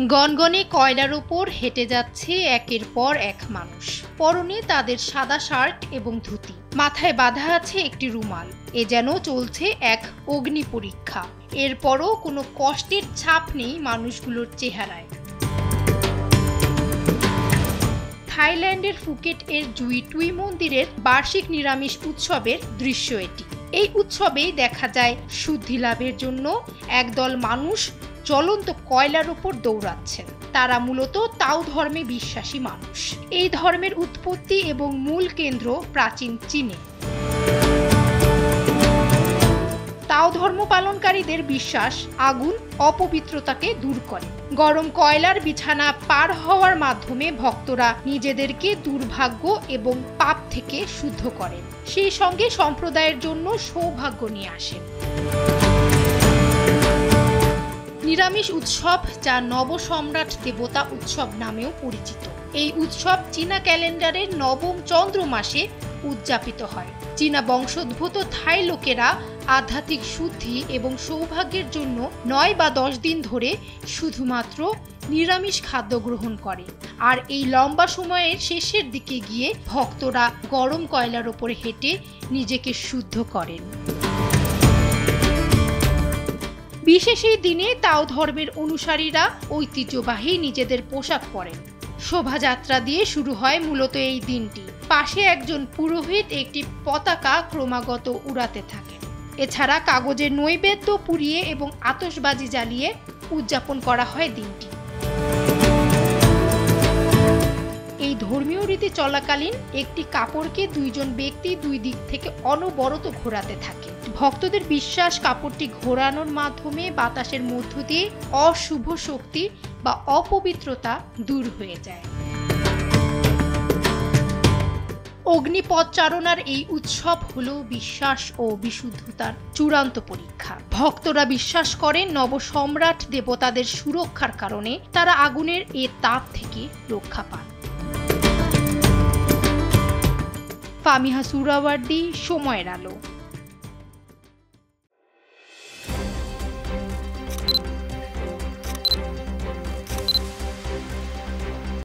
গনগনে কয়লার উপর হেঁটে যাচ্ছে একের পর এক মানুষ। পরনে তাদের সাদা শার্ট এবং ধুতি, মাথায় বাঁধা আছে একটি রুমাল। এ যেন চলছে এক অগ্নি পরীক্ষা। এরপরও কোনো কষ্টের ছাপ নেই মানুষগুলোর চেহারায়। থাইল্যান্ডের ফুকেট এর জুই টুই মন্দিরের বার্ষিক নিরামিষ উৎসবের দৃশ্য এটি। এই উৎসবেই দেখা যায় শুদ্ধি লাভের জন্য একদল মানুষ জ্বলন্ত কয়লার উপর দৌড়াচ্ছেন। তারা মূলত তাও ধর্মে বিশ্বাসী মানুষ। এই ধর্মের উৎপত্তি এবং মূল কেন্দ্র প্রাচীন চীনে। তাও ধর্ম পালনকারীদের বিশ্বাস আগুন অপবিত্রতাকে দূর করে। গরম কয়লার বিছানা পার হওয়ার মাধ্যমে ভক্তরা নিজেদেরকে দুর্ভাগ্য এবং পাপ থেকে শুদ্ধ করেন, সেই সঙ্গে সম্প্রদায়ের জন্য সৌভাগ্য নিয়ে আসেন। নিরামিষ উৎসব, যা নবসম্রাট দেবতা উৎসব নামেও পরিচিত, এই উৎসব চীনা ক্যালেন্ডারের নবম চন্দ্র মাসে উদযাপিত হয়। চীনা বংশোদ্ভূত থাই লোকেরা আধ্যাত্মিক শুদ্ধি এবং সৌভাগ্যের জন্য 9 বা 10 দিন ধরে শুধুমাত্র নিরামিষ খাদ্য গ্রহণ করে। আর এই লম্বা সময়ের শেষের দিকে গিয়ে ভক্তরা গরম কয়লার ওপরে হেঁটে নিজেকে শুদ্ধ করেন। বিশেষ এই দিনে তাও ধর্মের অনুসারীরা ঐতিহ্যবাহী নিজেদের পোশাক পরেন। শোভাযাত্রা দিয়ে শুরু হয় মূলত এই দিনটি। পাশে একজন পুরোহিত একটি পতাকা ক্রমাগত উড়াতে থাকেন। এছাড়া কাগজের নৈবেদ্য পুড়িয়ে এবং আতশবাজি জ্বালিয়ে উদযাপন করা হয় দিনটি। এই ধর্মীয় রীতি চলাকালীন একটি কাপড়কে দুইজন ব্যক্তি দুই দিক থেকে অনবরত ঘোরাতে থাকে। ভক্তদের বিশ্বাস, কাপড়টি ঘোরানোর মাধ্যমে বাতাসের মধ্য দিয়ে অশুভ শক্তি বা অপবিত্রতা দূর হয়ে যায়। অগ্নিপথ চারণার এই উৎসব হলো বিশ্বাস ও বিশুদ্ধতার চূড়ান্ত পরীক্ষা। ভক্তরা বিশ্বাস করেন নবসম্রাট দেবতাদের সুরক্ষার কারণে তারা আগুনের এ তাপ থেকে রক্ষা পান। ফামিহা সুহরাওয়ার্দী, সময়ের আলো।